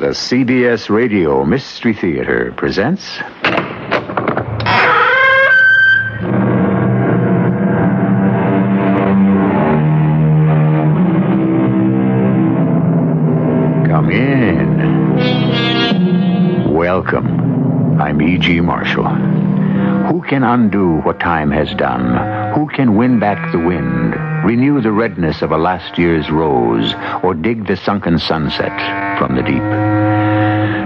The CBS Radio Mystery Theater presents... Come in. Welcome. I'm E.G. Marshall. Who can undo what time has done? Who can win back the wind, renew the redness of a last year's rose, or dig the sunken sunset from the deep?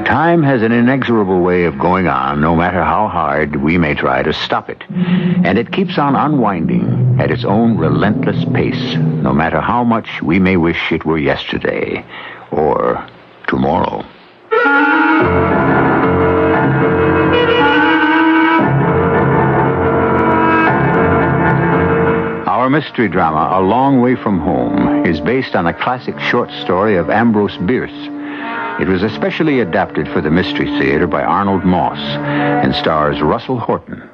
Time has an inexorable way of going on, no matter how hard we may try to stop it. And it keeps on unwinding at its own relentless pace, no matter how much we may wish it were yesterday or tomorrow. Our mystery drama, A Long Way From Home, is based on a classic short story of Ambrose Bierce. It was especially adapted for the Mystery Theater by Arnold Moss and stars Russell Horton.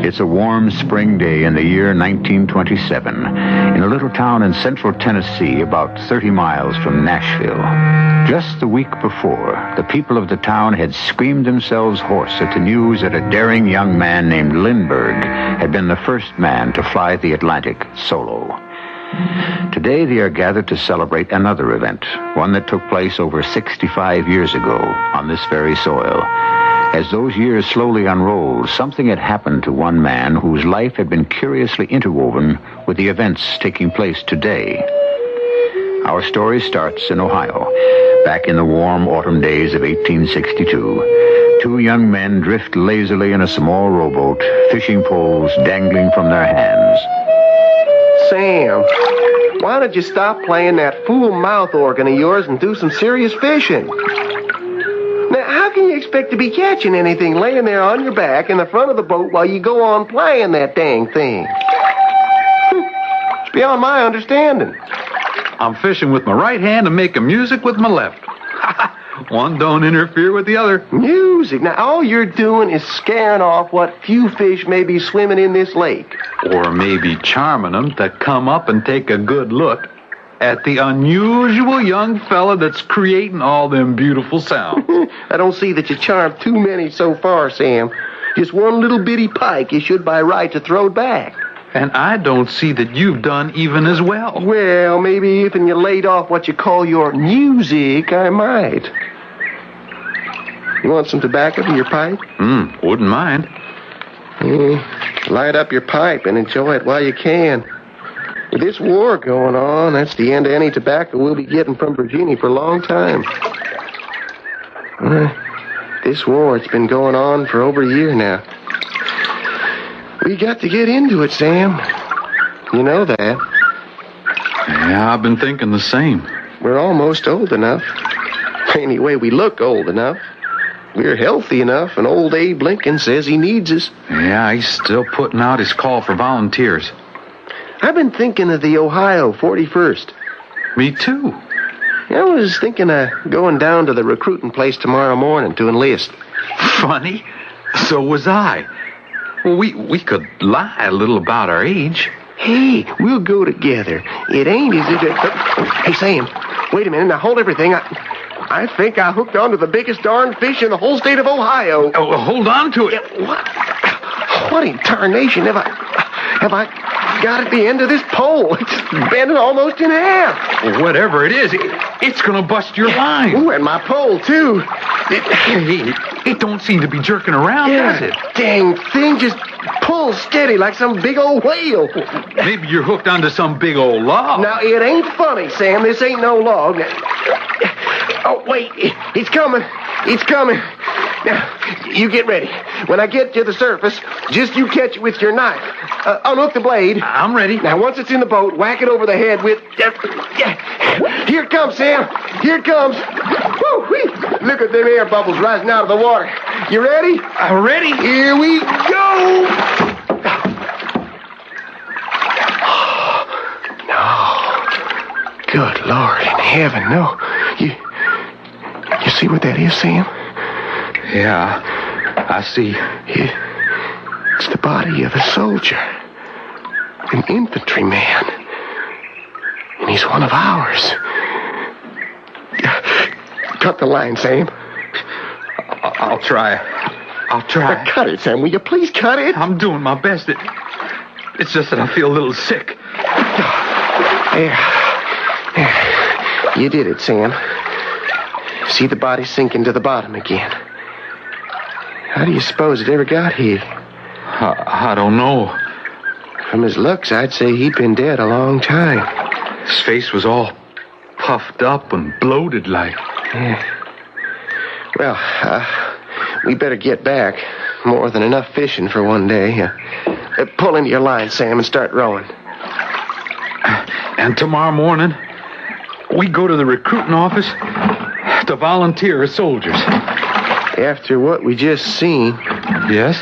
It's a warm spring day in the year 1927 in a little town in central Tennessee about 30 miles from Nashville. Just the week before, the people of the town had screamed themselves hoarse at the news that a daring young man named Lindbergh had been the first man to fly the Atlantic solo. Today they are gathered to celebrate another event, one that took place over 65 years ago on this very soil. As those years slowly unrolled, something had happened to one man whose life had been curiously interwoven with the events taking place today. Our story starts in Ohio, back in the warm autumn days of 1862. Two young men drift lazily in a small rowboat, fishing poles dangling from their hands. Sam, why don't you stop playing that fool mouth organ of yours and do some serious fishing? Now, how can you expect to be catching anything laying there on your back in the front of the boat while you go on playing that dang thing? It's beyond my understanding. I'm fishing with my right hand and making music with my left. One don't interfere with the other. Music? Now, all you're doing is scaring off what few fish may be swimming in this lake. Or maybe charming them to come up and take a good look at the unusual young fella that's creating all them beautiful sounds. I don't see that you charmed too many so far, Sam. Just one little bitty pike you should by right to throw back. And I don't see that you've done even as well. Well, maybe if you laid off what you call your music, I might. You want some tobacco for your pipe? Wouldn't mind. Light up your pipe and enjoy it while you can. With this war going on, that's the end of any tobacco we'll be getting from Virginia for a long time. This war, it's been going on for over a year now. We got to get into it, Sam. You know that. Yeah, I've been thinking the same. We're almost old enough. Anyway, we look old enough. We're healthy enough, and old Abe Lincoln says he needs us. Yeah, he's still putting out his call for volunteers. I've been thinking of the Ohio 41st. Me too. I was thinking of going down to the recruiting place tomorrow morning to enlist. Funny. So was I. Well, we could lie a little about our age. Hey, we'll go together. It ain't as if it... Hey, Sam, wait a minute. Now, hold everything. I think I hooked onto the biggest darn fish in the whole state of Ohio. Oh, well, hold on to it. What in tarnation have I got at the end of this pole? It's bending almost in half. Well, whatever it is, it's going to bust your line. Ooh, and my pole, too. It don't seem to be jerking around, does it? Dang thing just pulls steady like some big old whale. Maybe you're hooked onto some big old log. Now, it ain't funny, Sam. This ain't no log. Oh, wait. It's coming. It's coming. Now, you get ready. When I get to the surface, just you catch it with your knife. Unhook the blade. I'm ready. Now, once it's in the boat, whack it over the head with... Here it comes, Sam. Here it comes. Woo-wee. Look at them air bubbles rising out of the water. You ready? I'm ready. Here we go. No. Good Lord in heaven, no. You see what that is, Sam? Yeah. I see. It's the body of a soldier. An infantryman. And he's one of ours. Cut the line, Sam. I'll try. Cut it, Sam. Will you please cut it? I'm doing my best. It's just that I feel a little sick. There. You did it, Sam. See the body sink into the bottom again. How do you suppose it ever got here? I don't know. From his looks, I'd say he'd been dead a long time. His face was all puffed up and bloated like. Yeah. Well, we better get back. More than enough fishing for one day. Pull into your line, Sam, and start rowing. And tomorrow morning, we go to the recruiting office to volunteer as soldiers. After what we just seen, Yes?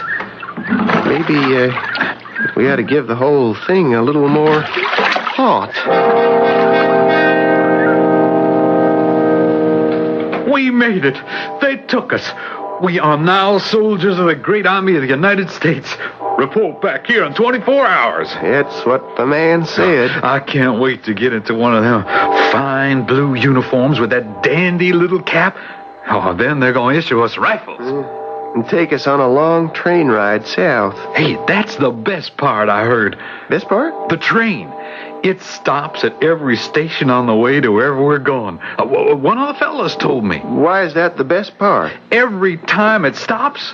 maybe we ought to give the whole thing a little more thought. We made it. They took us. We are now soldiers of the great army of the United States. Report back here in 24 hours. That's what the man said. I can't wait to get into one of them fine blue uniforms with that dandy little cap. Oh, then they're going to issue us rifles. And take us on a long train ride south. Hey, that's the best part, I heard. This part? The train. It stops at every station on the way to wherever we're going. One of the fellas told me. Why is that the best part? Every time it stops,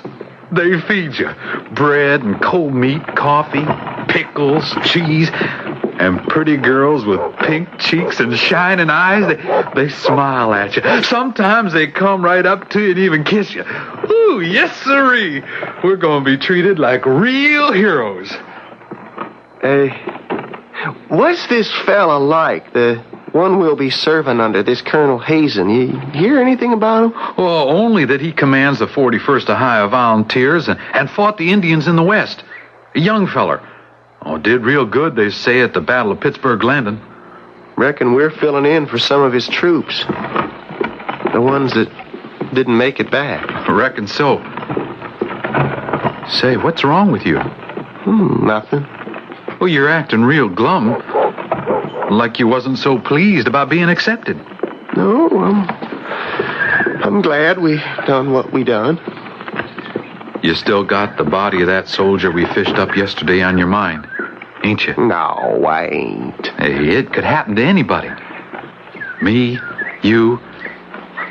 they feed you bread and cold meat, coffee, pickles, cheese, and pretty girls with pink cheeks and shining eyes. They smile at you. Sometimes they come right up to you and even kiss you. Ooh, yes, sirree. We're going to be treated like real heroes. What's this fella like? The one we'll be serving under, this Colonel Hazen. You hear anything about him? Well, only that he commands the 41st Ohio Volunteers and fought the Indians in the West. A young feller. Oh, did real good, they say, at the Battle of Pittsburgh-Landon. Reckon we're filling in for some of his troops. The ones that didn't make it back. I reckon so. Say, what's wrong with you? Nothing. Well, you're acting real glum. Like you wasn't so pleased about being accepted. No, I'm glad we done what we done. You still got the body of that soldier we fished up yesterday on your mind, ain't you? No, I ain't. Hey, it could happen to anybody. Me, you.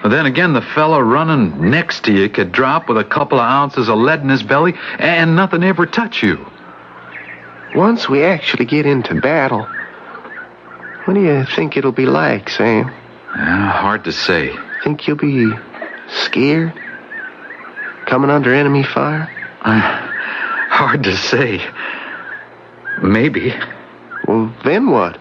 But then again, the fella running next to you could drop with a couple of ounces of lead in his belly and nothing ever touch you. Once we actually get into battle, what do you think it'll be like, Sam? Hard to say. Think you'll be scared? Coming under enemy fire? Hard to say. Maybe. Well, then what?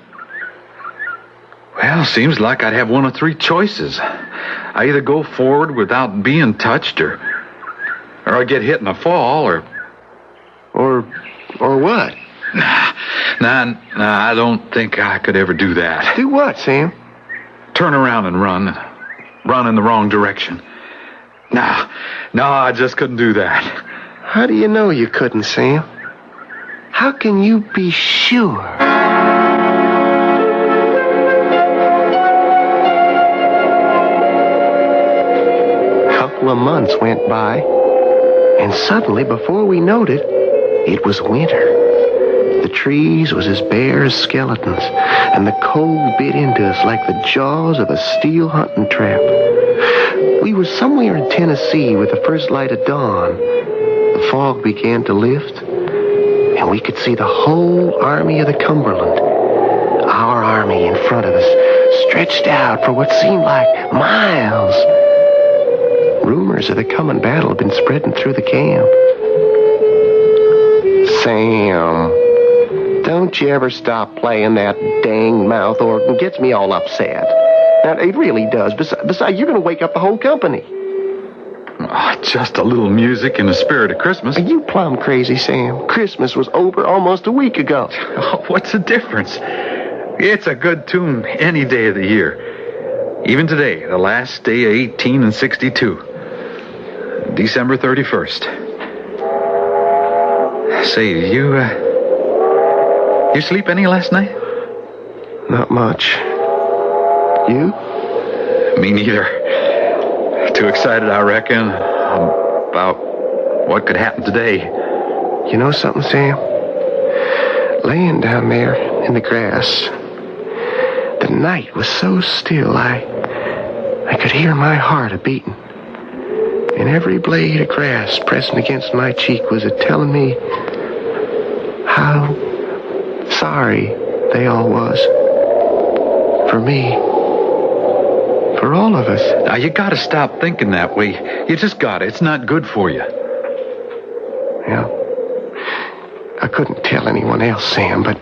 Well, seems like I'd have one of three choices. I either go forward without being touched, or I get hit in a fall, Or what? Nah, I don't think I could ever do that. Do what, Sam? Turn around and run. Run in the wrong direction. No, I just couldn't do that. How do you know you couldn't, Sam? How can you be sure? Couple of months went by, and suddenly, before we knowed it, it was winter. The trees was as bare as skeletons, and the cold bit into us like the jaws of a steel hunting trap. We was somewhere in Tennessee with the first light of dawn. The fog began to lift, and we could see the whole army of the Cumberland. Our army in front of us, stretched out for what seemed like miles. Rumors of the coming battle had been spreading through the camp. Sam, don't you ever stop playing that dang mouth organ. It gets me all upset. Now, it really does. Besides, you're going to wake up the whole company. Just a little music in the spirit of Christmas. Are you plumb crazy, Sam? Christmas was over almost a week ago. Oh, what's the difference? It's a good tune any day of the year. Even today, the last day of 1862. December 31st. Say, you sleep any last night? Not much. You? Me neither. Too excited, I reckon, about what could happen today. You know something, Sam? Laying down there in the grass, the night was so still, I could hear my heart a-beating. And every blade of grass pressing against my cheek was a-telling me how sorry they all was. For me. For all of us. Now, you gotta stop thinking that way. You just gotta. It's not good for you. Yeah. I couldn't tell anyone else, Sam, but...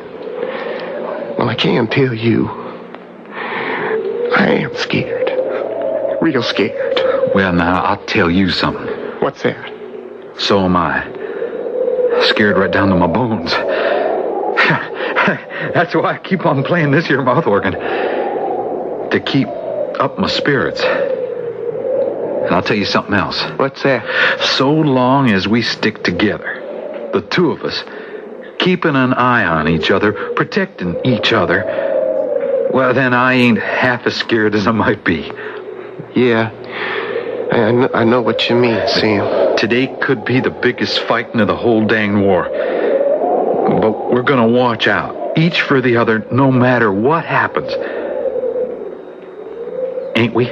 well, I can tell you. I am scared. Real scared. Well, now, I'll tell you something. What's that? So am I. Scared right down to my bones. That's why I keep on playing this here mouth organ. To keep up my spirits. And I'll tell you something else. What's that? So long as we stick together, the two of us, keeping an eye on each other, protecting each other, well, then I ain't half as scared as I might be. Yeah. I know what you mean, Sam. Today could be the biggest fighting of the whole dang war. But we're gonna watch out, each for the other, no matter what happens. Ain't we?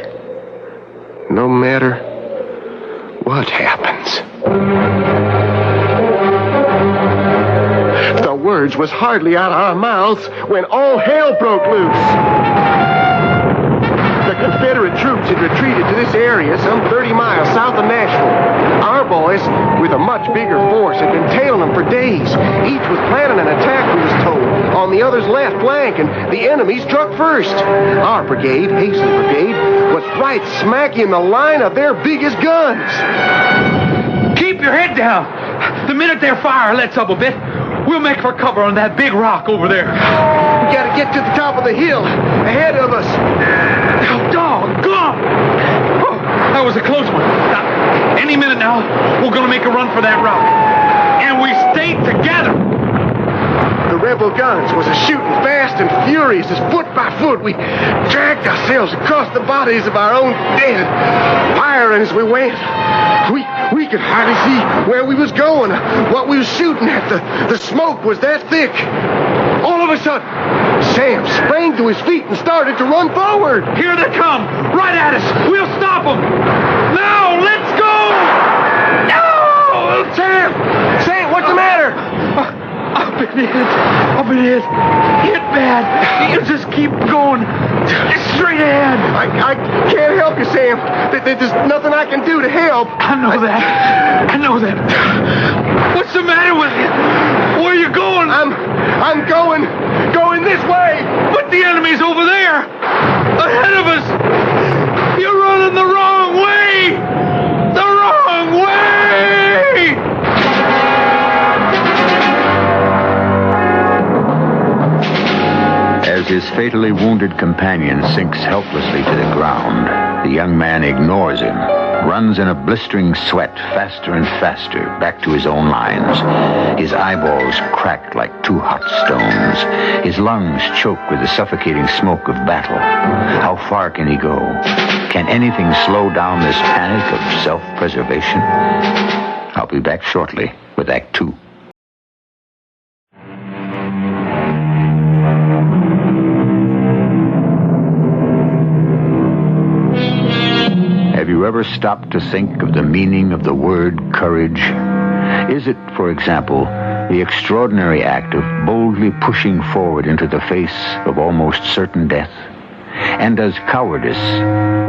No matter what happens. The words was hardly out of our mouths when all hell broke loose. The Confederate troops had retreated to this area some 30 miles south of Nashville. Our boys, with a much bigger force, had been tailing them for days. Each was planning an attack, we was told, on the other's left flank, and the enemy struck first. Our brigade, Hastings Brigade, was right smack in the line of their biggest guns. Keep your head down. The minute their fire lets up a bit, we'll make for cover on that big rock over there. We gotta get to the top of the hill, ahead of us. Oh, doggone! Oh, that was a close one. Now, any minute now, we're gonna make a run for that rock. And we stay together. The rebel guns was a-shooting fast and furious as foot by foot we dragged ourselves across the bodies of our own dead, firing as we went. We could hardly see where we was going, what we was shooting at. The smoke was that thick. All of a sudden, Sam sprang to his feet and started to run forward. Here they come, right at us. We'll stop them. Now, let's go! No! Sam, what's the matter? I've been hit bad. You just keep going straight ahead. I can't help you, Sam. There's nothing I can do to help. I know that. What's the matter with you? Where are you going? I'm going this way. But the enemy's over there, ahead of us. You're running the wrong way. The wrong way. As his fatally wounded companion sinks helplessly to the ground, the young man ignores him, runs in a blistering sweat faster and faster back to his own lines. His eyeballs cracked like two hot stones. His lungs choked with the suffocating smoke of battle. How far can he go? Can anything slow down this panic of self-preservation? I'll be back shortly with Act 2. Have you ever stopped to think of the meaning of the word courage? Is it, for example, the extraordinary act of boldly pushing forward into the face of almost certain death? And does cowardice,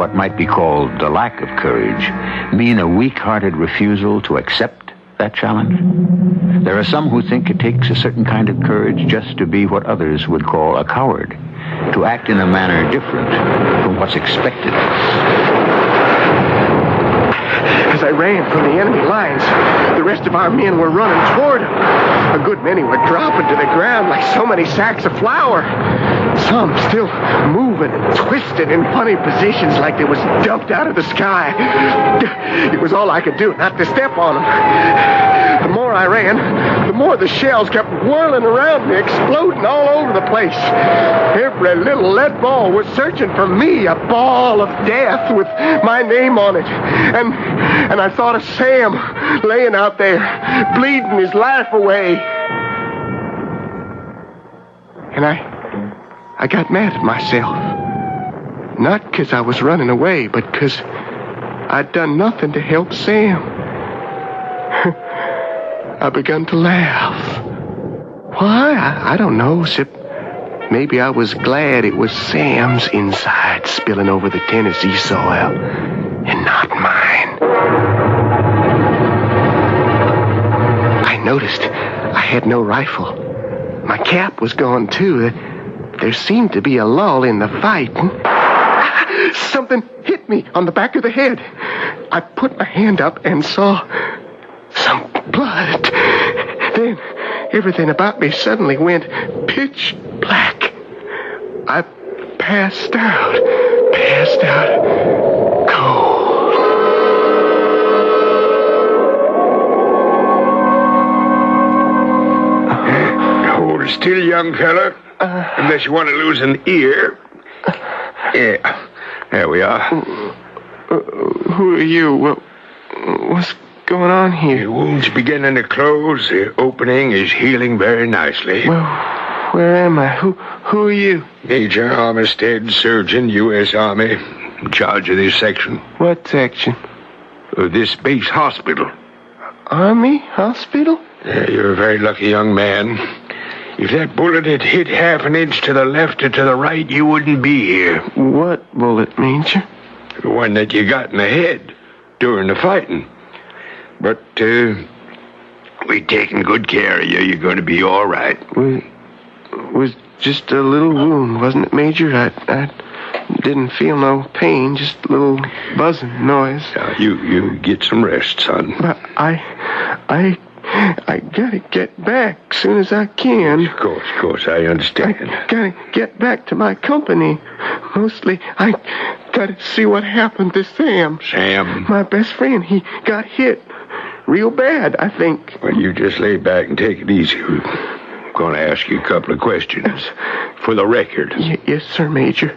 what might be called the lack of courage, mean a weak-hearted refusal to accept that challenge? There are some who think it takes a certain kind of courage just to be what others would call a coward, to act in a manner different from what's expected. As I ran from the enemy lines, the rest of our men were running toward him. A good many were dropping to the ground like so many sacks of flour. some still moving and twisting in funny positions like they was dumped out of the sky. It was all I could do not to step on them. The more I ran, the more the shells kept whirling around me, exploding all over the place. Every little lead ball was searching for me, a ball of death with my name on it. And I thought of Sam laying out there, bleeding his life away. And I got mad at myself. Not because I was running away, but because I'd done nothing to help Sam. I begun to laugh. Why? I don't know, except maybe I was glad it was Sam's inside spilling over the Tennessee soil and not mine. I noticed I had no rifle. My cap was gone, too. There seemed to be a lull in the fight. Something hit me on the back of the head. I put my hand up and saw some blood. Then everything about me suddenly went pitch black. I passed out cold. Hold still, young fella, unless you want to lose an ear. Yeah, there we are. Who are you? What's going on here? Your wound's beginning to close. The opening is healing very nicely. Well, where am I? Who are you? Major Armistead, surgeon, U.S. Army, in charge of this section. What section? This base hospital. Army hospital? Yeah, you're a very lucky young man. If that bullet had hit half an inch to the left or to the right, you wouldn't be here. What bullet, Major? The one that you got in the head during the fighting. But, we've taken good care of you. You're going to be all right. Was just a little wound, wasn't it, Major? I didn't feel no pain, just a little buzzing noise. Now, you get some rest, son. But I gotta get back as soon as I can. Of course, I understand. I gotta get back to my company. Mostly, I gotta see what happened to Sam. Sam? My best friend, he got hit real bad, I think. Well, you just lay back and take it easy. I'm going to ask you a couple of questions. For the record. Yes, sir, Major.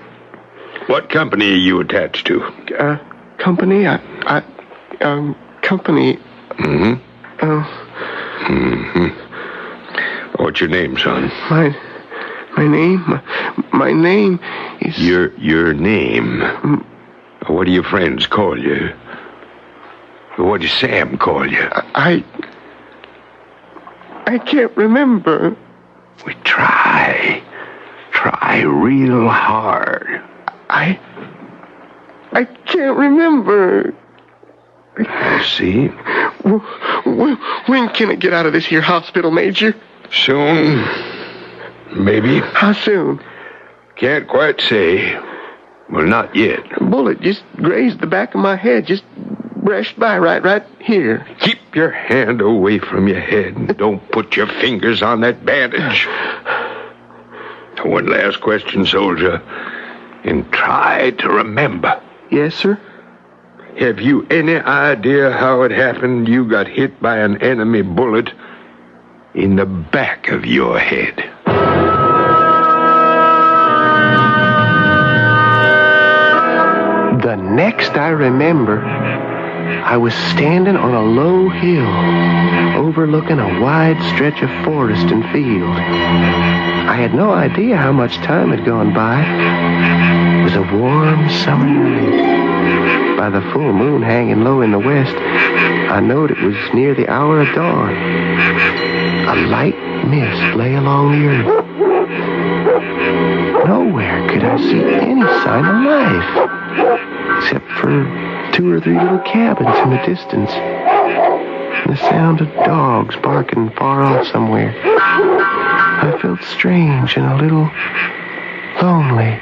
What company are you attached to? Company? Company. Mm-hmm. What's your name, son? My name is... Your name? What do your friends call you? What does Sam call you? I can't remember. We try real hard. I can't remember. I see. When can I get out of this here hospital, Major? Soon. Maybe. How soon? Can't quite say. Well, not yet. A bullet just grazed the back of my head. Just brushed by right here. Keep your hand away from your head and don't put your fingers on that bandage. One last question, soldier. And try to remember. Yes, sir? Have you any idea how it happened you got hit by an enemy bullet in the back of your head? The next I remember, I was standing on a low hill overlooking a wide stretch of forest and field. I had no idea how much time had gone by. It was a warm summer night. By the full moon hanging low in the west, I knowed it was near the hour of dawn. A light mist lay along the earth. Nowhere could I see any sign of life, except for 2 or 3 little cabins in the distance, and the sound of dogs barking far off somewhere. I felt strange and a little lonely.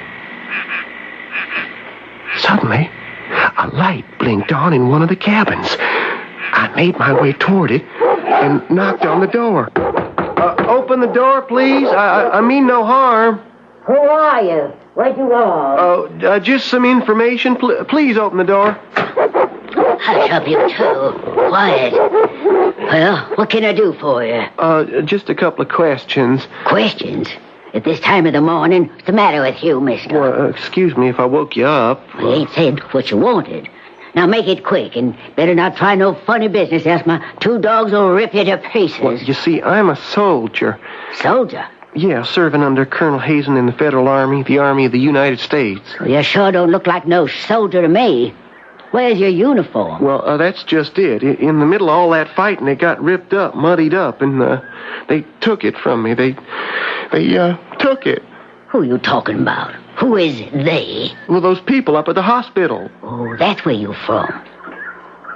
Suddenly, a light blinked on in one of the cabins. I made my way toward it and knocked on the door. Open the door, please. I mean no harm. Who are you? What you want? Oh, just some information. Please open the door. Hush up, you two. Quiet. Well, what can I do for you? Just a couple of questions. Questions? At this time of the morning? What's the matter with you, mister? Well, excuse me if I woke you up. You ain't said what you wanted. Now make it quick, and better not try no funny business, else my two dogs will rip you to pieces. Well, you see, I'm a soldier. Soldier? Yeah, serving under Colonel Hazen in the Federal Army, the Army of the United States. Well, you sure don't look like no soldier to me. Where's your uniform? Well, that's just it. In the middle of all that fighting, it got ripped up, muddied up, and they took it from me. They took it. Who you talking about? Who is they? Well, those people up at the hospital. Oh, that's where you from.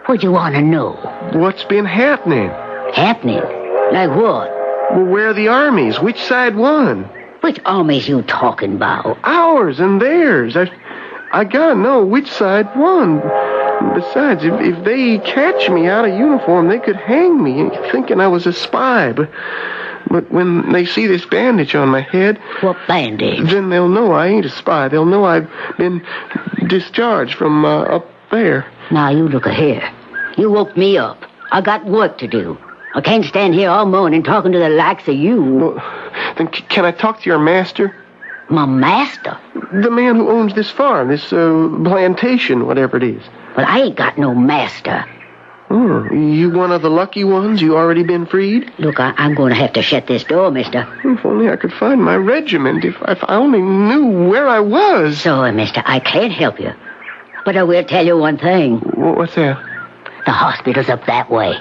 What you want to know? What's been happening? Happening? Like what? Well, where are the armies? Which side won? Which armies you talking about? Ours and theirs. I gotta know which side won. Besides, if they catch me out of uniform, they could hang me, thinking I was a spy. But when they see this bandage on my head... What bandage? Then they'll know I ain't a spy. They'll know I've been discharged from up there. Now, you look here. You woke me up. I got work to do. I can't stand here all morning talking to the likes of you. Well, then can I talk to your master? My master? The man who owns this farm, this plantation, whatever it is. Well, I ain't got no master. Oh, you one of the lucky ones? You already been freed? Look, I'm going to have to shut this door, mister. If only I could find my regiment. If I only knew where I was. Sorry, mister, I can't help you. But I will tell you one thing. What's that? The hospital's up that way.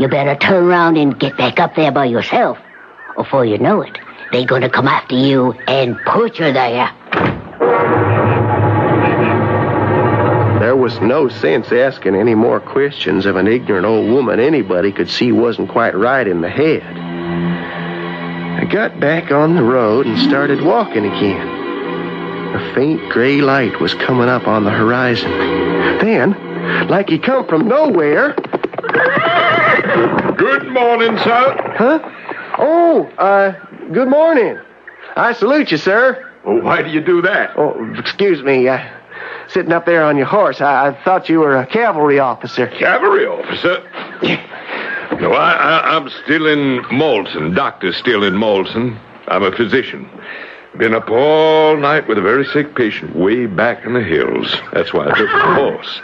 You better turn around and get back up there by yourself. Or before you know it, they're going to come after you and put you there. There was no sense asking any more questions of an ignorant old woman anybody could see wasn't quite right in the head. I got back on the road and started walking again. A faint gray light was coming up on the horizon. Then, like he come from nowhere... Good morning, sir. Huh? Oh, good morning. I salute you, sir. Well, why do you do that? Oh, excuse me. Sitting up there on your horse, I thought you were a cavalry officer. Cavalry officer? No, I'm still in Molson. Doctor's still in Molson. I'm a physician. Been up all night with a very sick patient way back in the hills. That's why I took the horse.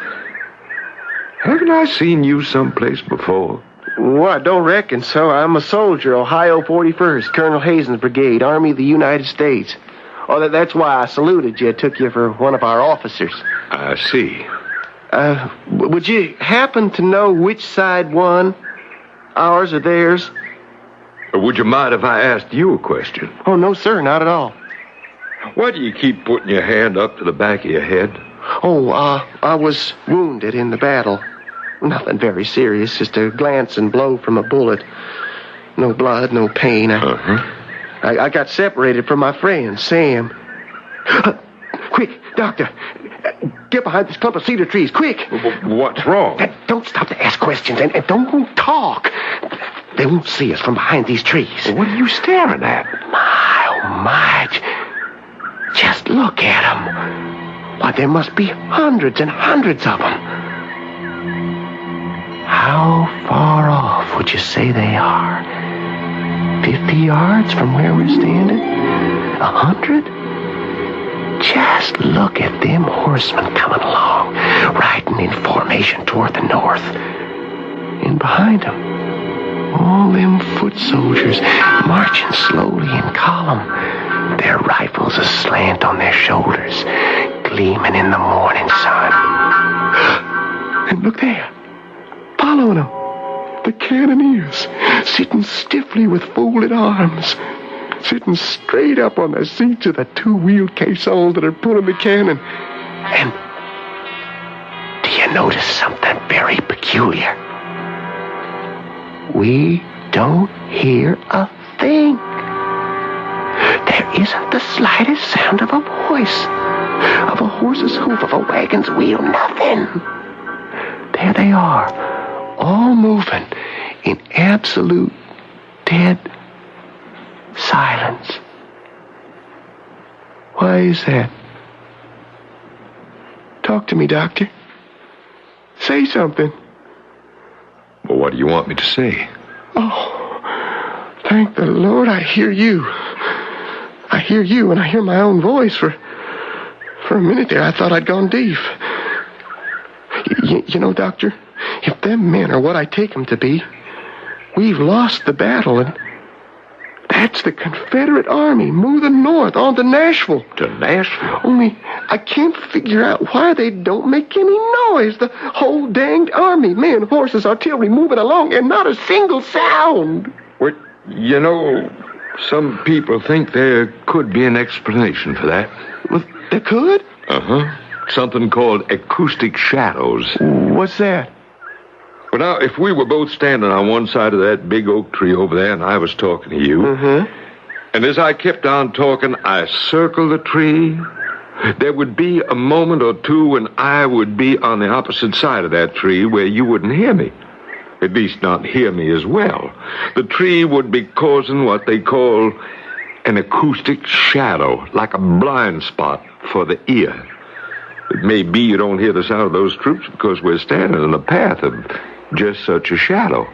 Haven't I seen you someplace before? Well, I don't reckon so. I'm a soldier, Ohio 41st, Colonel Hazen's brigade, Army of the United States. Oh, that's why I saluted you, took you for one of our officers. I see. Would you happen to know which side won? Ours or theirs? Would you mind if I asked you a question? Oh, no, sir, not at all. Why do you keep putting your hand up to the back of your head? Oh, I was wounded in the battle. Nothing very serious, just a glance and blow from a bullet. No blood, no pain. I got separated from my friend, Sam. Quick, doctor, get behind this clump of cedar trees, quick. What's wrong? Don't stop to ask questions, and don't talk. They won't see us from behind these trees. What are you staring at? My, oh my. Just look at them. Why, there must be hundreds and hundreds of them. How far off would you say they are? 50 yards from where we're standing? 100? Just look at them horsemen coming along, riding in formation toward the north. And behind them, all them foot soldiers marching slowly in column, their rifles aslant on their shoulders, gleaming in the morning sun. And look there, following them, the cannoneers, sitting stiffly with folded arms, sitting straight up on the seats of the two-wheeled caissons that are pulling the cannon. And do you notice something very peculiar? We don't hear a thing. There isn't the slightest sound of a voice, of a horse's hoof, of a wagon's wheel, nothing. There they are, all moving in absolute dead silence. Why is that? Talk to me, Doctor. Say something. Well, what do you want me to say? Oh, thank the Lord, I hear you. I hear you, and I hear my own voice. For a minute there, I thought I'd gone deaf. You know, Doctor, if them men are what I take them to be, we've lost the battle, and that's the Confederate Army moving north on to Nashville. To Nashville? Only I can't figure out why they don't make any noise. The whole danged army, men, horses, artillery moving along, and not a single sound. Well, you know, some people think there could be an explanation for that. Well, there could? Uh-huh. Something called acoustic shadows. What's that? Well, now, if we were both standing on one side of that big oak tree over there and I was talking to you, and as I kept on talking, I circled the tree, there would be a moment or two when I would be on the opposite side of that tree where you wouldn't hear me. At least not hear me as well. The tree would be causing what they call an acoustic shadow, like a blind spot for the ear. It may be you don't hear the sound of those troops because we're standing in the path of just such a shadow.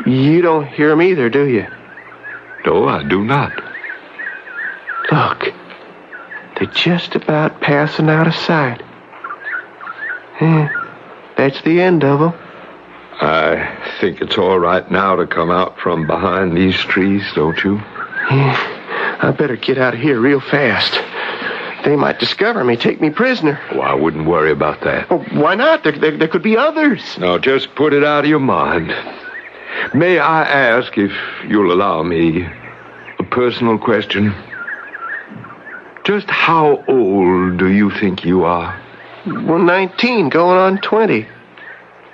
You don't hear them either, do you? No, I do not. Look, they're just about passing out of sight. That's the end of them. I think it's all right now to come out from behind these trees, don't you? I better get out of here real fast. They might discover me, take me prisoner. Oh, I wouldn't worry about that. Oh, why not? There could be others. No, just put it out of your mind. May I ask, if you'll allow me, a personal question? Just how old do you think you are? Well, 19, going on 20.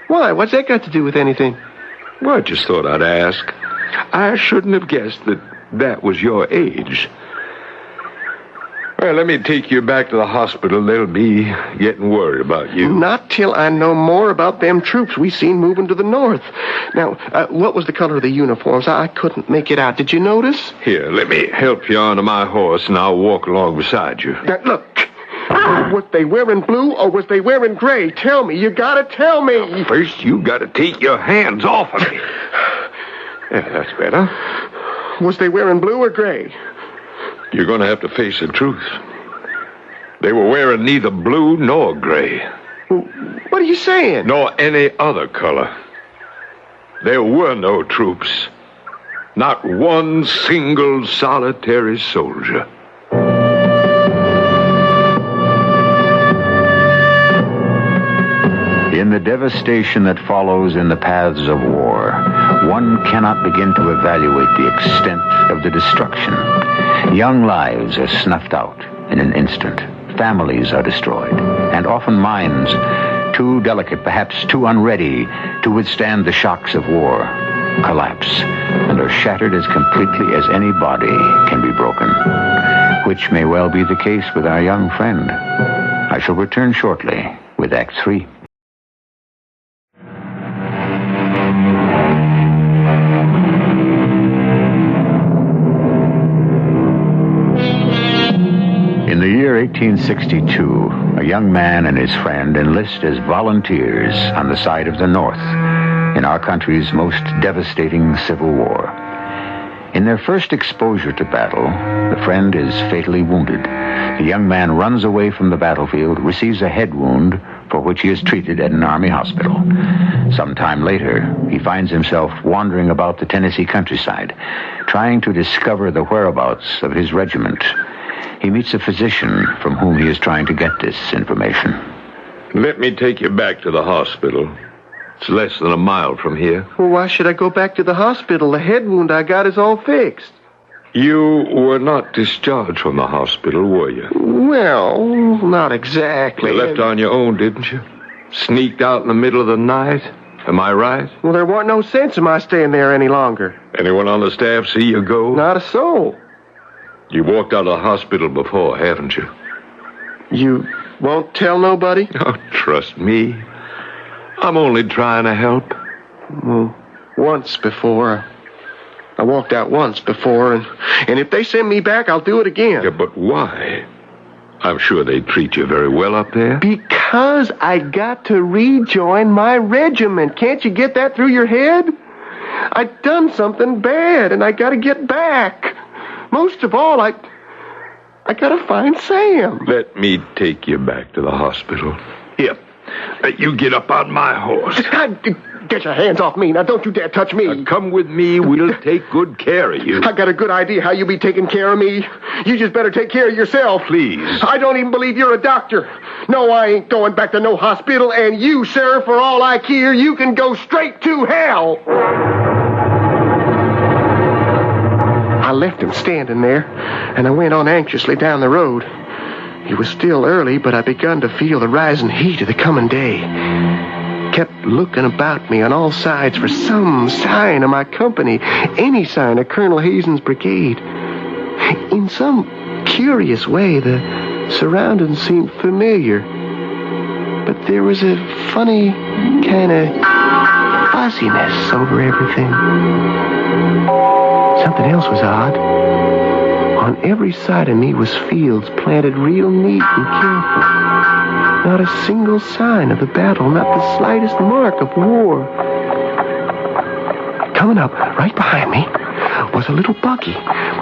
Why? What's that got to do with anything? Well, I just thought I'd ask. I shouldn't have guessed that was your age. Well, let me take you back to the hospital. They'll be getting worried about you. Not till I know more about them troops we seen moving to the north. Now, what was the color of the uniforms? I couldn't make it out. Did you notice? Here, let me help you onto my horse, and I'll walk along beside you. Now, look. Was they wearing blue or was they wearing gray? Tell me. You gotta tell me. First, you gotta take your hands off of me. Yeah, that's better. Was they wearing blue or gray? You're gonna have to face the truth. They were wearing neither blue nor gray. What are you saying? Nor any other color. There were no troops. Not one single solitary soldier. In the devastation that follows in the paths of war, one cannot begin to evaluate the extent of the destruction. Young lives are snuffed out in an instant. Families are destroyed, and often minds, too delicate, perhaps too unready to withstand the shocks of war, collapse and are shattered as completely as any body can be broken, which may well be the case with our young friend. I shall return shortly with Act 3. In the year 1862, a young man and his friend enlist as volunteers on the side of the North in our country's most devastating Civil War. In their first exposure to battle, the friend is fatally wounded. The young man runs away from the battlefield, receives a head wound for which he is treated at an Army hospital. Some time later, he finds himself wandering about the Tennessee countryside, trying to discover the whereabouts of his regiment. He meets a physician from whom he is trying to get this information. Let me take you back to the hospital. It's less than a mile from here. Well, why should I go back to the hospital? The head wound I got is all fixed. You were not discharged from the hospital, were you? Well, not exactly. You left on your own, didn't you? Sneaked out in the middle of the night? Am I right? Well, there wasn't no sense in my staying there any longer. Anyone on the staff see you go? Not a soul. You walked out of the hospital before, haven't you? You won't tell nobody? Oh, trust me. I'm only trying to help. Well, once before. I walked out once before, and if they send me back, I'll do it again. Yeah, but why? I'm sure they treat you very well up there. Because I got to rejoin my regiment. Can't you get that through your head? I've done something bad, and I got to get back. Most of all, I got to find Sam. Let me take you back to the hospital. Here, you get up on my horse. Get your hands off me. Now, don't you dare touch me. Come with me. We'll take good care of you. I got a good idea how you'll be taking care of me. You just better take care of yourself. Please. I don't even believe you're a doctor. No, I ain't going back to no hospital. And you, sir, for all I care, you can go straight to hell. I left him standing there, and I went on anxiously down the road. It was still early, but I begun to feel the rising heat of the coming day. Kept looking about me on all sides for some sign of my company, any sign of Colonel Hazen's brigade. In some curious way, the surroundings seemed familiar, but there was a funny kind of fuzziness over everything. Something else was odd. On every side of me was fields planted real neat and careful. Not a single sign of the battle, not the slightest mark of war. Coming up right behind me was a little buggy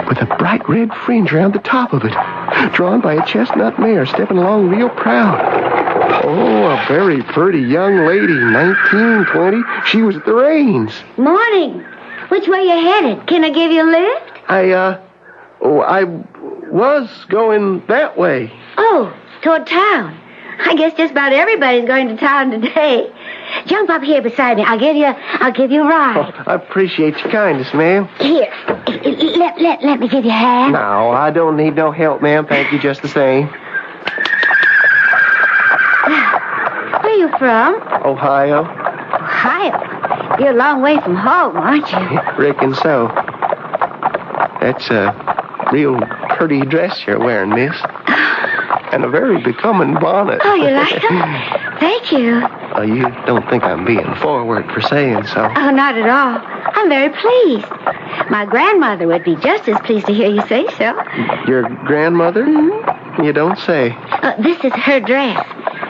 with a bright red fringe around the top of it, drawn by a chestnut mare stepping along real proud. Oh, a very pretty young lady, 19, 20. She was at the reins. Morning. Which way you headed? Can I give you a lift? I was going that way. Oh, toward town. I guess just about everybody's going to town today. Jump up here beside me. I'll give you a ride. Oh, I appreciate your kindness, ma'am. Here, let me give you a hand. No, I don't need no help, ma'am. Thank you just the same. Where are you from? Ohio. Ohio? You're a long way from home, aren't you? Reckon so. That's a real pretty dress you're wearing, miss. And a very becoming bonnet. Oh, you like them? Thank you. You don't think I'm being forward for saying so? Oh, not at all. I'm very pleased. My grandmother would be just as pleased to hear you say so. Your grandmother? Mm-hmm. You don't say. This is her dress.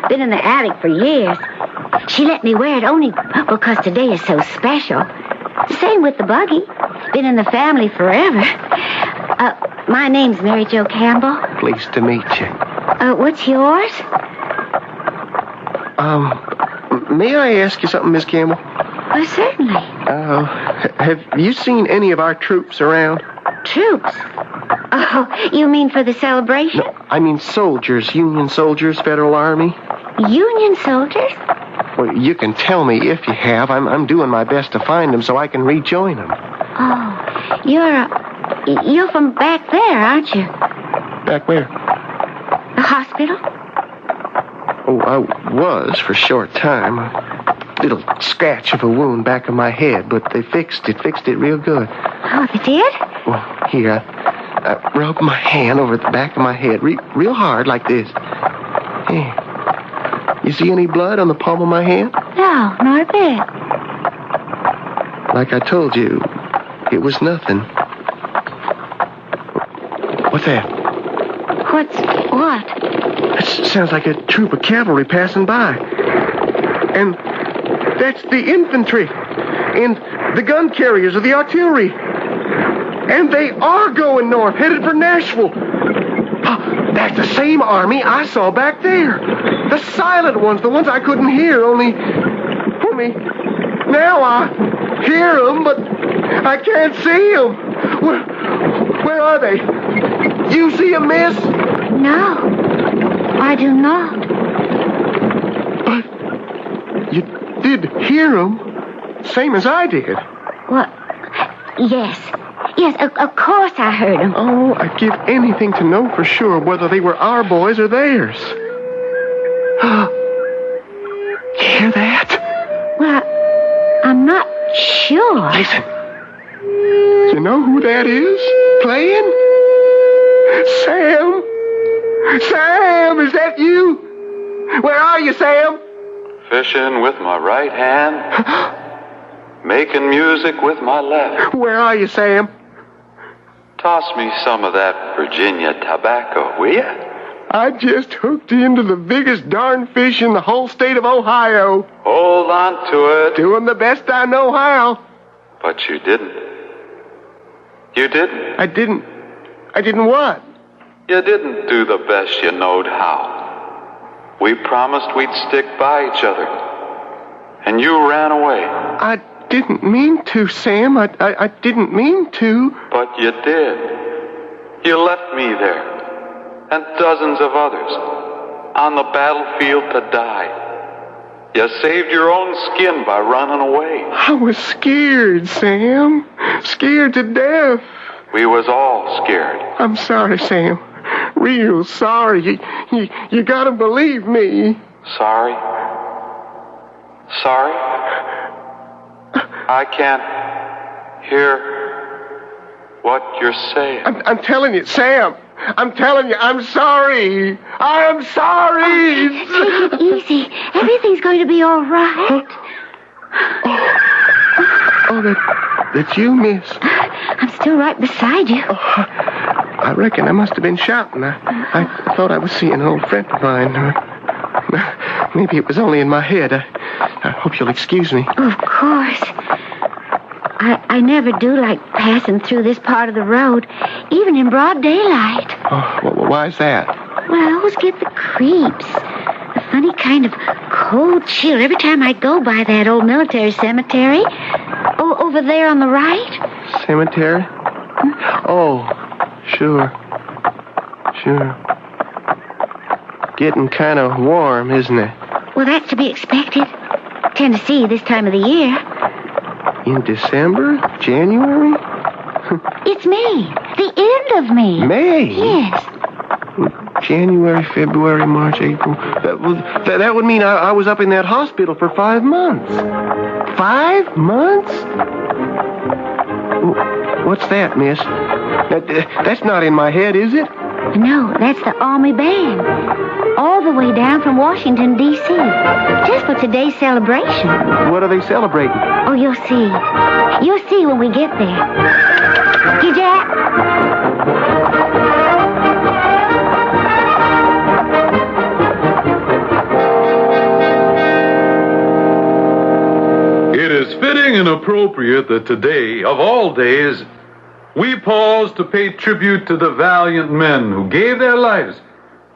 Been in the attic for years. She let me wear it only because today is so special. Same with the buggy. Been in the family forever. My name's Mary Jo Campbell. Pleased to meet you. What's yours? May I ask you something, Miss Campbell? Oh, certainly. Have you seen any of our troops around? Troops? Oh, you mean for the celebration? No, I mean soldiers, Union soldiers, Federal Army. Union soldiers? Well, you can tell me if you have. I'm doing my best to find them so I can rejoin them. Oh, you're from back there, aren't you? Back where? The hospital? Oh, I was for a short time. A little scratch of a wound back of my head, but they fixed it real good. Oh, they did? Well, here, I rubbed my hand over the back of my head real hard like this. Hey, you see any blood on the palm of my hand? No, not a bit. Like I told you, it was nothing. What's that? What? It sounds like a troop of cavalry passing by. And that's the infantry. And the gun carriers of the artillery. And they are going north, headed for Nashville. That's the same army I saw back there. The silent ones, the ones I couldn't hear, only now I hear them, but I can't see them. Where are they? You see them, miss? No, I do not. But you did hear them, same as I did. What? Yes, of course I heard them. Oh, I'd give anything to know for sure whether they were our boys or theirs. Hear that? Well, I'm not sure. Listen. You know who that is playing? Sam! Sam, is that you? Where are you, Sam? Fishing with my right hand, making music with my left. Where are you, Sam? Toss me some of that Virginia tobacco, will you? I just hooked into the biggest darn fish in the whole state of Ohio. Hold on to it. Doing the best I know how. But you didn't. You didn't. I didn't what? You didn't do the best you knowed how. We promised we'd stick by each other. And you ran away. I didn't mean to, Sam. I didn't mean to. But you did. You left me there. And dozens of others. On the battlefield to die. You saved your own skin by running away. I was scared, Sam. Scared to death. We was all scared. I'm sorry, Sam. Real sorry. You gotta believe me. Sorry? Sorry? I can't hear what you're saying. I'm telling you, Sam. I'm telling you, I'm sorry. I'm sorry. Take it easy. Everything's going to be all right. That's you, miss. I'm still right beside you. I reckon I must have been shouting. I thought I was seeing an old friend of mine. Maybe it was only in my head. I hope you'll excuse me. Of course. I never do like passing through this part of the road, even in broad daylight. Oh, well, why's that? Well, I always get the creeps. A funny kind of cold chill every time I go by that old military cemetery. Oh, over there on the right. Cemetery? Oh, sure. Getting kind of warm, isn't it? Well, that's to be expected. Tennessee this time of the year. In December? January? It's May. The end of May. May? Yes. January, February, March, April. That would mean I was up in that hospital for 5 months. 5 months? What's that, miss? That's not in my head, is it? No, that's the Army Band. All the way down from Washington, D.C. Just for today's celebration. What are they celebrating? Oh, you'll see. You'll see when we get there. Here, Jack. It is fitting and appropriate that today, of all days, we pause to pay tribute to the valiant men who gave their lives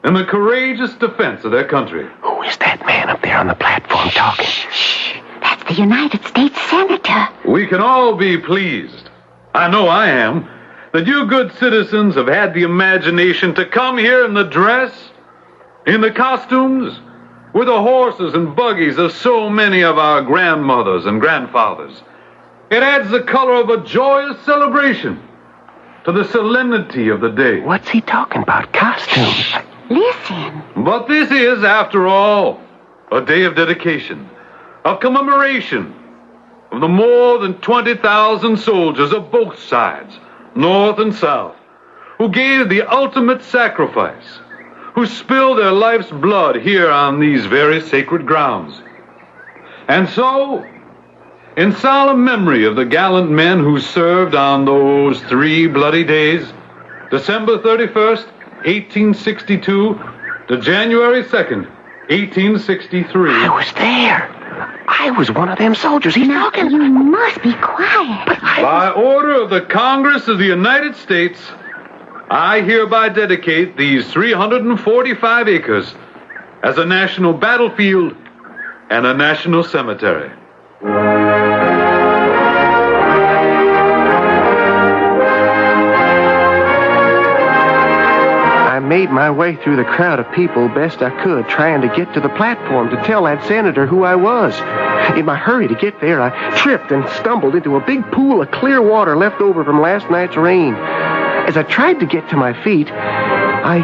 in the courageous defense of their country. Who is that man up there on the platform talking? Shh. That's the United States Senator. We can all be pleased, I know I am, that you good citizens have had the imagination to come here in the dress, in the costumes, with the horses and buggies of so many of our grandmothers and grandfathers. It adds the color of a joyous celebration to the solemnity of the day. What's he talking about? Costumes? Listen. But this is, after all, a day of dedication, of commemoration of the more than 20,000 soldiers of both sides, North and South, who gave the ultimate sacrifice, who spilled their life's blood here on these very sacred grounds. And so, in solemn memory of the gallant men who served on those 3 bloody days, December 31st, 1862 to January 2nd, 1863. I was there. I was one of them soldiers. He's talking. You must be quiet. By order of the Congress of the United States, I hereby dedicate these 345 acres as a national battlefield and a national cemetery. I made my way through the crowd of people best I could, trying to get to the platform to tell that senator who I was. In my hurry to get there, I tripped and stumbled into a big pool of clear water left over from last night's rain. As I tried to get to my feet, I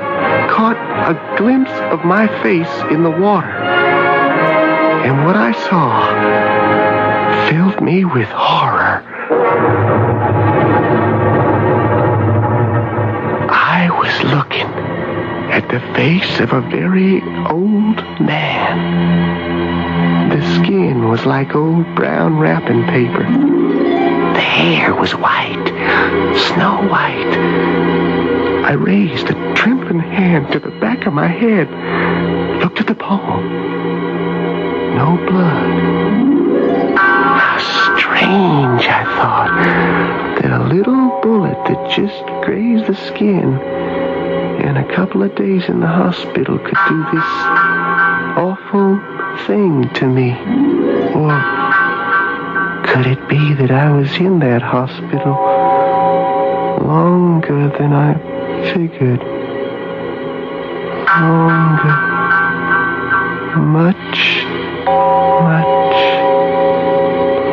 caught a glimpse of my face in the water. And what I saw filled me with horror. I was looking at the face of a very old man. The skin was like old brown wrapping paper. The hair was white, snow white. I raised a trembling hand to the back of my head, looked at the palm. No blood. How strange, I thought, that a little bullet that just grazed the skin and a couple of days in the hospital could do this awful thing to me. Or could it be that I was in that hospital longer than I figured? Longer. Much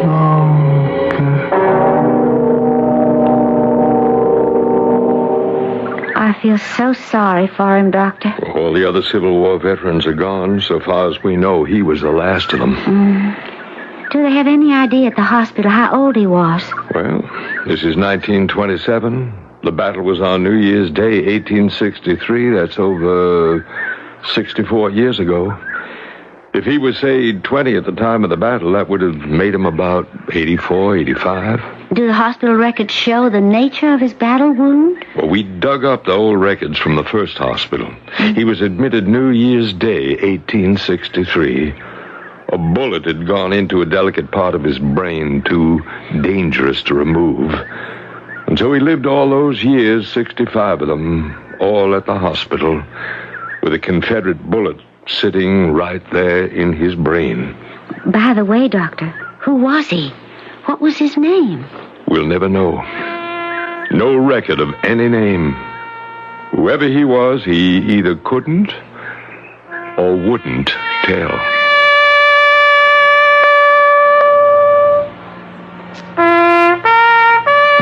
longer. I feel so sorry for him, Doctor. All the other Civil War veterans are gone. So far as we know, he was the last of them. Do they have any idea at the hospital how old he was? Well, this is 1927. The battle was on New Year's Day, 1863. That's over 64 years ago. If he was, say, 20 at the time of the battle, that would have made him about 84, 85. Do the hospital records show the nature of his battle wound? Well, we dug up the old records from the first hospital. He was admitted New Year's Day, 1863. A bullet had gone into a delicate part of his brain, too dangerous to remove. And so he lived all those years, 65 of them, all at the hospital, with a Confederate bullet sitting right there in his brain. By the way, Doctor, who was he? What was his name? We'll never know. No record of any name. Whoever he was, he either couldn't or wouldn't tell.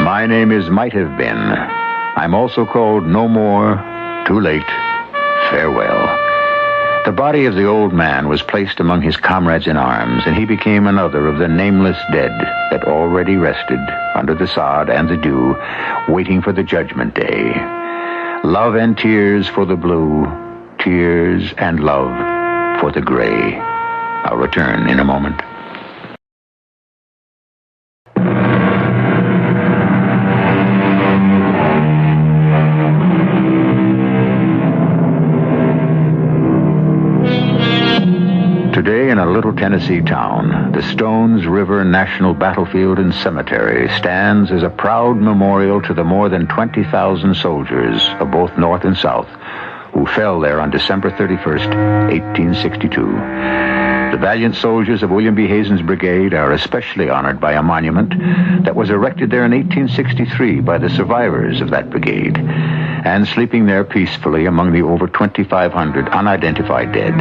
My name is Might Have Been. I'm also called No More, Too Late, Farewell. The body of the old man was placed among his comrades in arms, and he became another of the nameless dead that already rested under the sod and the dew, waiting for the judgment day. Love and tears for the blue, tears and love for the gray. I'll return in a moment. Today, in a little Tennessee town, the Stones River National Battlefield and Cemetery stands as a proud memorial to the more than 20,000 soldiers of both North and South who fell there on December 31st, 1862. The valiant soldiers of William B. Hazen's brigade are especially honored by a monument that was erected there in 1863 by the survivors of that brigade. And sleeping there peacefully among the over 2,500 unidentified dead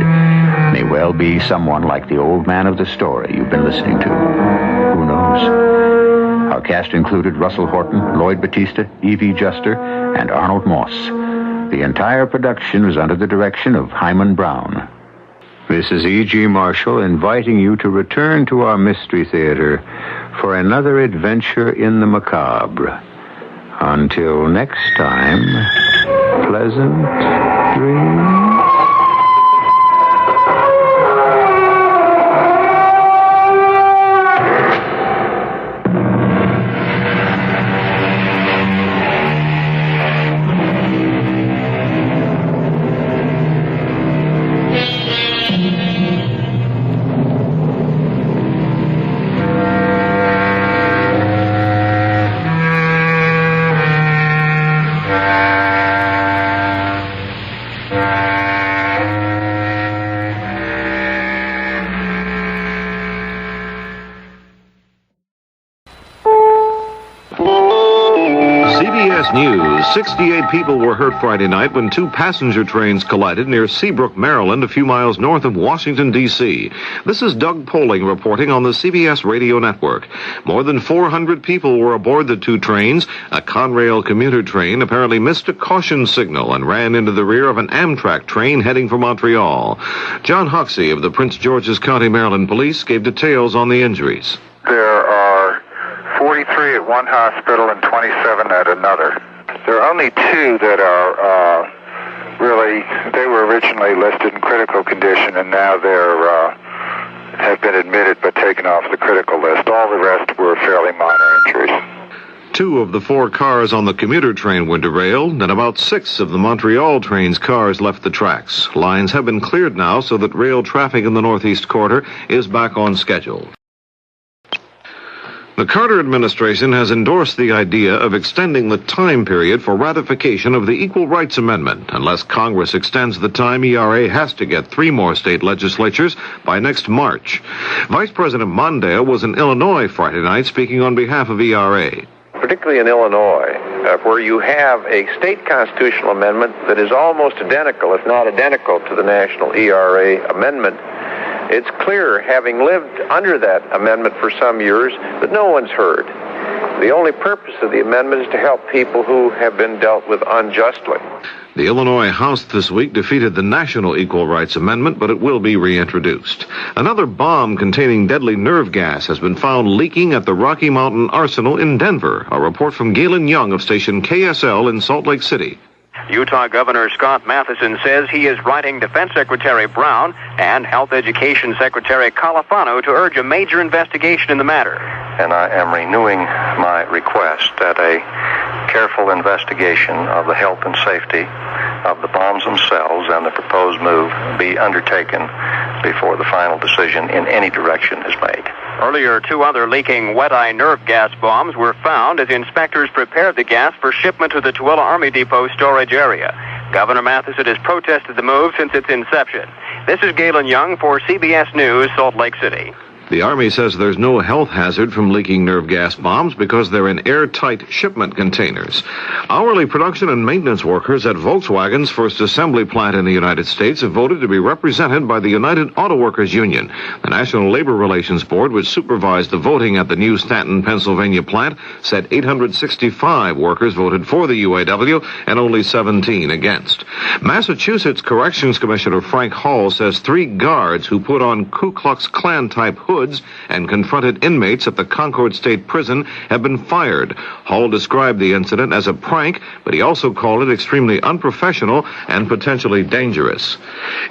may well be someone like the old man of the story you've been listening to. Who knows? Our cast included Russell Horton, Lloyd Battista, Evie Juster, and Arnold Moss. The entire production was under the direction of Hyman Brown. This is E.G. Marshall inviting you to return to our Mystery Theater for another adventure in the macabre. Until next time, pleasant dreams. CBS News. 68 people were hurt Friday night when two passenger trains collided near Seabrook, Maryland, a few miles north of Washington, D.C. This is Doug Poling reporting on the CBS radio network. More than 400 people were aboard the two trains. A Conrail commuter train apparently missed a caution signal and ran into the rear of an Amtrak train heading for Montreal. John Hoxie of the Prince George's County, Maryland Police gave details on the injuries. There are 43 at one hospital and 27 at another. There are only two that are they were originally listed in critical condition, and now they're have been admitted but taken off the critical list. All the rest were fairly minor injuries. 2 of the 4 cars on the commuter train were derailed, and about 6 of the Montreal train's cars left the tracks. Lines have been cleared now so that rail traffic in the Northeast Corridor is back on schedule. The Carter administration has endorsed the idea of extending the time period for ratification of the Equal Rights Amendment. Unless Congress extends the time, ERA has to get 3 more state legislatures by next March. Vice President Mondale was in Illinois Friday night speaking on behalf of ERA. Particularly in Illinois, where you have a state constitutional amendment that is almost identical, if not identical, to the national ERA amendment. It's clear, having lived under that amendment for some years, that no one's heard. The only purpose of the amendment is to help people who have been dealt with unjustly. The Illinois House this week defeated the National Equal Rights Amendment, but it will be reintroduced. Another bomb containing deadly nerve gas has been found leaking at the Rocky Mountain Arsenal in Denver. A report from Galen Young of station KSL in Salt Lake City. Utah Governor Scott Matheson says he is writing Defense Secretary Brown and Health Education Secretary Califano to urge a major investigation in the matter. And I am renewing my request that a careful investigation of the health and safety of the bombs themselves and the proposed move be undertaken before the final decision in any direction is made. Earlier, 2 other leaking wet-eye nerve gas bombs were found as inspectors prepared the gas for shipment to the Tooele Army Depot storage area. Governor Matheson has protested the move since its inception. This is Galen Young for CBS News, Salt Lake City. The Army says there's no health hazard from leaking nerve gas bombs because they're in airtight shipment containers. Hourly production and maintenance workers at Volkswagen's first assembly plant in the United States have voted to be represented by the United Auto Workers Union. The National Labor Relations Board, which supervised the voting at the new Stanton, Pennsylvania plant, said 865 workers voted for the UAW and only 17 against. Massachusetts Corrections Commissioner Frank Hall says 3 guards who put on Ku Klux Klan-type hoods and confronted inmates at the Concord State Prison have been fired. Hall described the incident as a prank, but he also called it extremely unprofessional and potentially dangerous.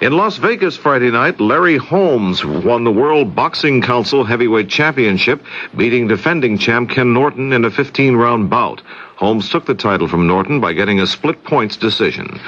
In Las Vegas Friday night, Larry Holmes won the World Boxing Council Heavyweight Championship, beating defending champ Ken Norton in a 15-round bout. Holmes took the title from Norton by getting a split points decision.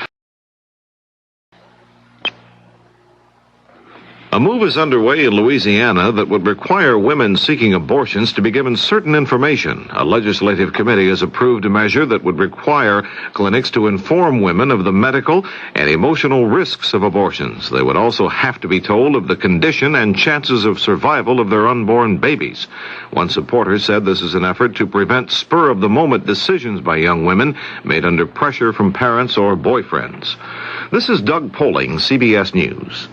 A move is underway in Louisiana that would require women seeking abortions to be given certain information. A legislative committee has approved a measure that would require clinics to inform women of the medical and emotional risks of abortions. They would also have to be told of the condition and chances of survival of their unborn babies. One supporter said this is an effort to prevent spur-of-the-moment decisions by young women made under pressure from parents or boyfriends. This is Doug Poling, CBS News.